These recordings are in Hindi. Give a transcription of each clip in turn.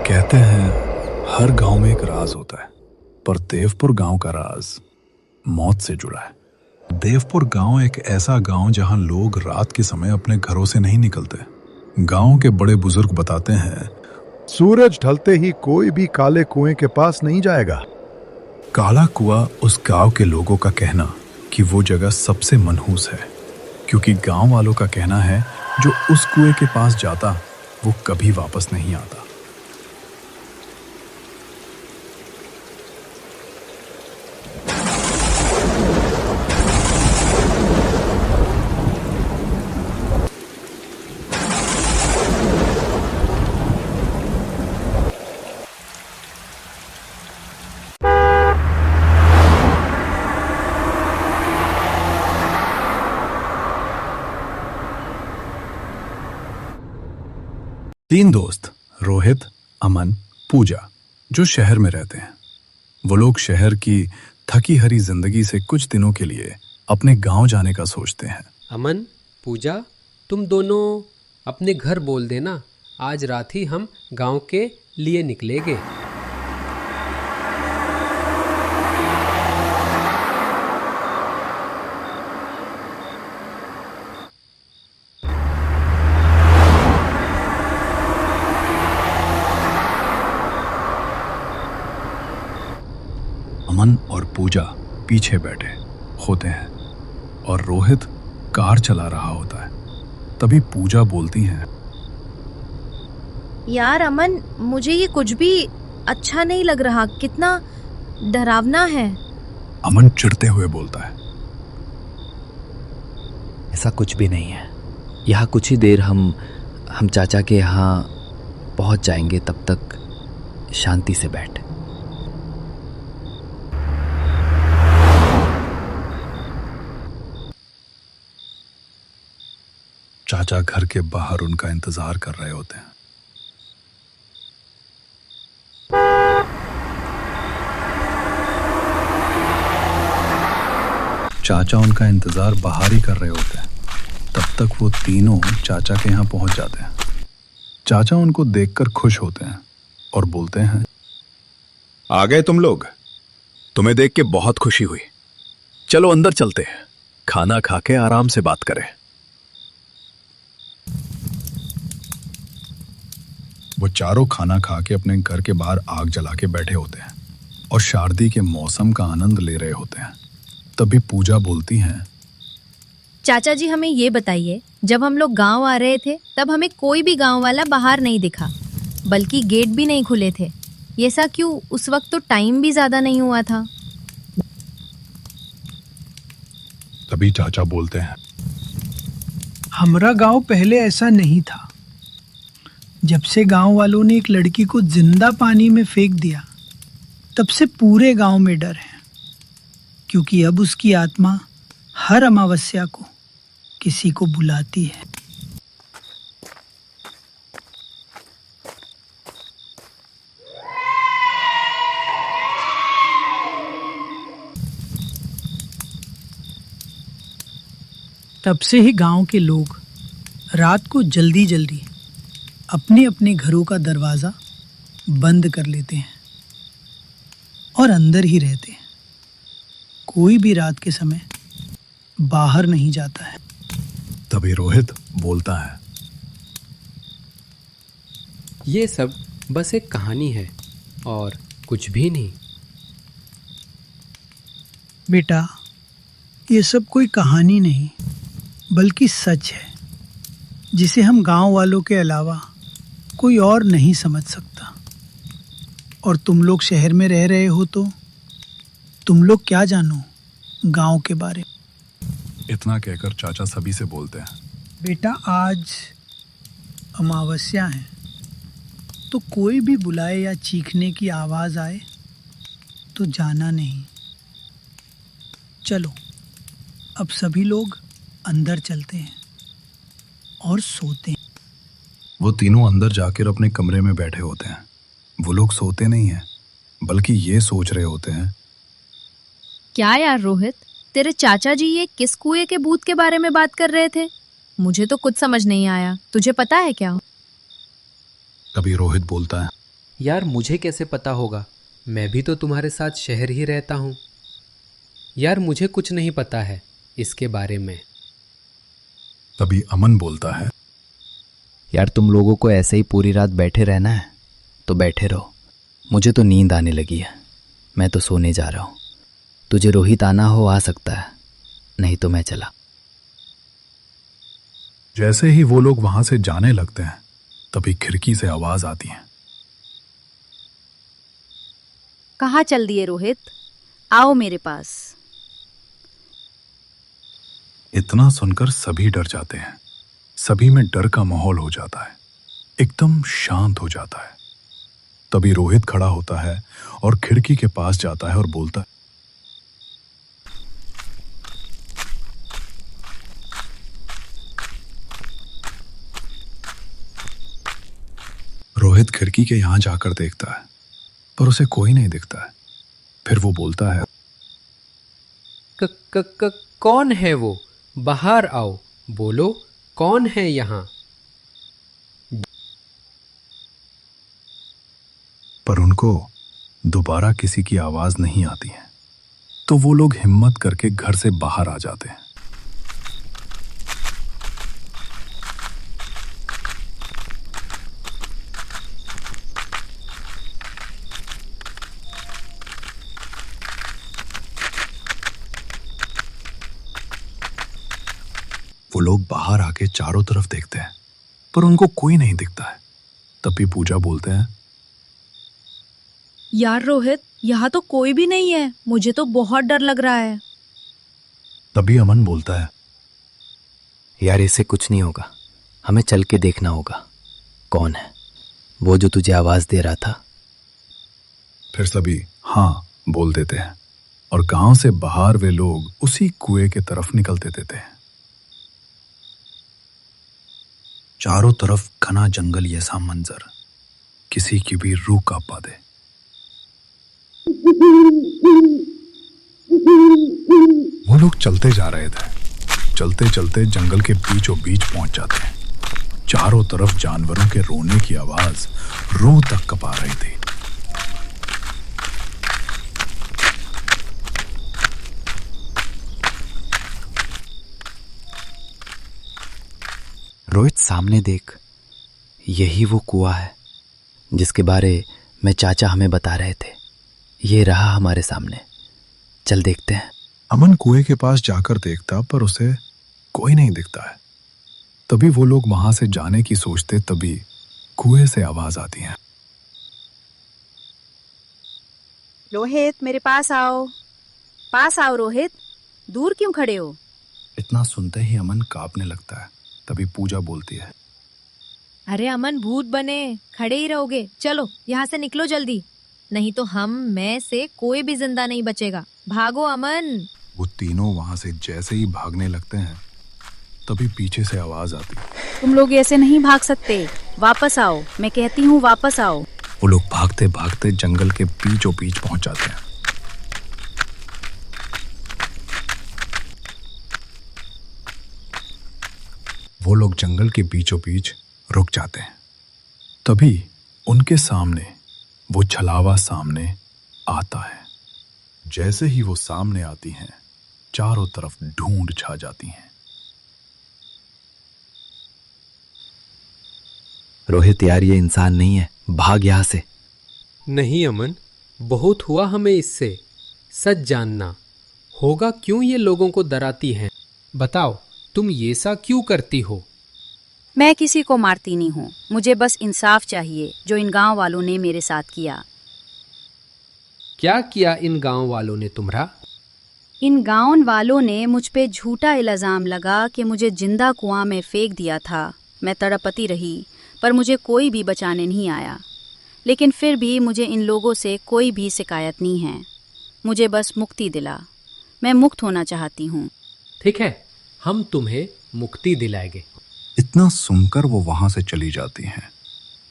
कहते हैं हर गांव में एक राज होता है, पर देवपुर गांव का राज मौत से जुड़ा है। देवपुर गांव एक ऐसा गांव जहां लोग रात के समय अपने घरों से नहीं निकलते। गांव के बड़े बुजुर्ग बताते हैं, सूरज ढलते ही कोई भी काले कुएं के पास नहीं जाएगा। काला कुआं उस गांव के लोगों का कहना कि वो जगह सबसे मनहूस है, क्योंकि गांव वालों का कहना है जो उस कुएं के पास जाता वो कभी वापस नहीं आता। तीन दोस्त रोहित, अमन, पूजा जो शहर में रहते हैं। वो लोग शहर की थकी हरी जिंदगी से कुछ दिनों के लिए अपने गांव जाने का सोचते हैं। अमन, पूजा, तुम दोनों अपने घर बोल देना, आज रात ही हम गांव के लिए निकलेंगे। अमन और पूजा पीछे बैठे होते हैं और रोहित कार चला रहा होता है। तभी पूजा बोलती है, यार अमन, मुझे ये कुछ भी अच्छा नहीं लग रहा, कितना डरावना है। अमन चिढ़ते हुए बोलता है, ऐसा कुछ भी नहीं है। यहाँ कुछ ही देर हम चाचा के यहाँ पहुँच जाएंगे, तब तक शांति से बैठ। चाचा घर के बाहर उनका इंतजार कर रहे होते हैं। चाचा उनका इंतजार बाहर ही कर रहे होते हैं। तब तक वो तीनों चाचा के यहाँ पहुंच जाते हैं। चाचा उनको देखकर खुश होते हैं और बोलते हैं, आ गए तुम लोग, तुम्हें देख के बहुत खुशी हुई। चलो अंदर चलते हैं, खाना खा के आराम से बात करें। वो चारों खाना खा के अपने घर के बाहर आग जला के बैठे होते हैं और शारदी के मौसम का आनंद ले रहे होते हैं। तभी पूजा बोलती हैं, चाचा जी, हमें ये बताइए, जब हम लोग गांव आ रहे थे तब हमें कोई भी गांव वाला बाहर नहीं दिखा, बल्कि गेट भी नहीं खुले थे। ये ऐसा क्यों? उस वक्त तो टाइम भी ज्यादा नहीं हुआ था। तभी चाचा बोलते हैं, हमारा गांव पहले ऐसा नहीं था। जब से गांव वालों ने एक लड़की को जिंदा पानी में फेंक दिया, तब से पूरे गांव में डर है, क्योंकि अब उसकी आत्मा हर अमावस्या को किसी को बुलाती है। तब से ही गांव के लोग रात को जल्दी जल्दी अपने अपने घरों का दरवाज़ा बंद कर लेते हैं और अंदर ही रहते हैं। कोई भी रात के समय बाहर नहीं जाता है। तभी रोहित बोलता है, ये सब बस एक कहानी है और कुछ भी नहीं। बेटा, ये सब कोई कहानी नहीं, बल्कि सच है, जिसे हम गांव वालों के अलावा कोई और नहीं समझ सकता। और तुम लोग शहर में रह रहे हो तो तुम लोग क्या जानो गांव के बारे में। इतना कहकर चाचा सभी से बोलते हैं, बेटा, आज अमावस्या है, तो कोई भी बुलाए या चीखने की आवाज़ आए तो जाना नहीं। चलो, अब सभी लोग अंदर चलते हैं और सोते हैं। वो तीनों अंदर जाकर अपने कमरे में बैठे होते हैं। वो लोग सोते नहीं हैं, बल्कि ये सोच रहे होते हैं, क्या यार रोहित, तेरे चाचा जी ये किस कुएं के भूत के बारे में बात कर रहे थे? मुझे तो कुछ समझ नहीं आया, तुझे पता है क्या? तभी रोहित बोलता है, यार मुझे कैसे पता होगा, मैं भी तो तुम्हारे साथ शहर ही रहता हूँ। यार मुझे कुछ नहीं पता है इसके बारे में। तभी अमन बोलता है, यार तुम लोगों को ऐसे ही पूरी रात बैठे रहना है तो बैठे रहो, मुझे तो नींद आने लगी है, मैं तो सोने जा रहा हूँ। तुझे रोहित आना हो आ सकता है, नहीं तो मैं चला। जैसे ही वो लोग वहां से जाने लगते हैं तभी खिड़की से आवाज आती है। कहाँ चल दिए रोहित, आओ मेरे पास। इतना सुनकर सभी डर जाते हैं। सभी में डर का माहौल हो जाता है, एकदम शांत हो जाता है। तभी रोहित खड़ा होता है और खिड़की के पास जाता है और बोलता है, रोहित खिड़की के यहां जाकर देखता है पर उसे कोई नहीं दिखता है। फिर वो बोलता है, क, क, क, कौन है वो? बाहर आओ, बोलो कौन है यहाँ? पर उनको दोबारा किसी की आवाज नहीं आती है। तो वो लोग हिम्मत करके घर से बाहर आ जाते हैं। वो लोग बाहर आके चारों तरफ देखते हैं पर उनको कोई नहीं दिखता है। तभी पूजा बोलते हैं, यार रोहित, यहाँ तो कोई भी नहीं है, मुझे तो बहुत डर लग रहा है। तभी अमन बोलता है, यार इससे कुछ नहीं होगा, हमें चल के देखना होगा कौन है वो जो तुझे आवाज दे रहा था। फिर सभी हाँ बोल देते हैं और गांव से बाहर वे लोग उसी कुएं के तरफ निकलते देते हैं। चारों तरफ घना जंगल जैसा मंजर, किसी की भी रूह कांपा दे। वो लोग चलते जा रहे थे। चलते चलते जंगल के बीचों बीच पहुंच जाते हैं। चारों तरफ जानवरों के रोने की आवाज रूह तक कपा रही थी। रोहित सामने देख, यही वो कुआं है जिसके बारे में चाचा हमें बता रहे थे। ये रहा हमारे सामने, चल देखते हैं। अमन कुएं के पास जाकर देखता पर उसे कोई नहीं दिखता है। तभी वो लोग वहां से जाने की सोचते, तभी कुएं से आवाज आती है, रोहित मेरे पास आओ, पास आओ रोहित, दूर क्यों खड़े हो? इतना सुनते ही अमन कांपने लगता है। तभी पूजा बोलती है, अरे अमन, भूत बने खड़े ही रहोगे? चलो यहाँ से निकलो जल्दी, नहीं तो हम में से कोई भी जिंदा नहीं बचेगा। भागो अमन। वो तीनों वहां से जैसे ही भागने लगते हैं तभी पीछे से आवाज आती है, तुम लोग ऐसे नहीं भाग सकते, वापस आओ, मैं कहती हूँ वापस आओ। वो लोग भागते भागते जंगल के बीचों बीच पहुंच जाते हैं। वो लोग जंगल के बीचों बीच रुक जाते हैं। तभी उनके सामने वो छलावा सामने आता है। जैसे ही वो सामने आती हैं, चारों तरफ ढूंढ छा जाती हैं। रोहित यार ये इंसान नहीं है, भाग यहाँ से। नहीं अमन, बहुत हुआ हमें इससे। सच जानना होगा क्यों ये लोगों को डराती हैं। बताओ तुम ये सा क्यों करती हो? मैं किसी को मारती नहीं हूँ, मुझे बस इंसाफ चाहिए जो इन गांव वालों ने मेरे साथ किया। क्या किया इन गांव वालों ने तुम्हारा? इन गांव वालों ने मुझ पे झूठा इल्जाम लगा कि मुझे जिंदा कुआं में फेंक दिया था। मैं तड़पती रही पर मुझे कोई भी बचाने नहीं आया। लेकिन फिर भी मुझे इन लोगों से कोई भी शिकायत नहीं है। मुझे बस मुक्ति दिला, मैं मुक्त होना चाहती हूँ। ठीक है, हम तुम्हें मुक्ति दिलाएंगे। इतना सुनकर वो वहां से चली जाती हैं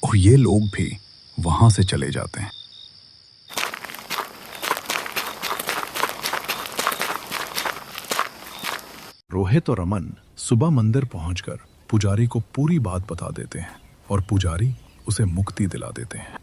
और ये लोग भी वहां से चले जाते हैं। रोहित और अमन सुबह मंदिर पहुंचकर पुजारी को पूरी बात बता देते हैं और पुजारी उसे मुक्ति दिला देते हैं।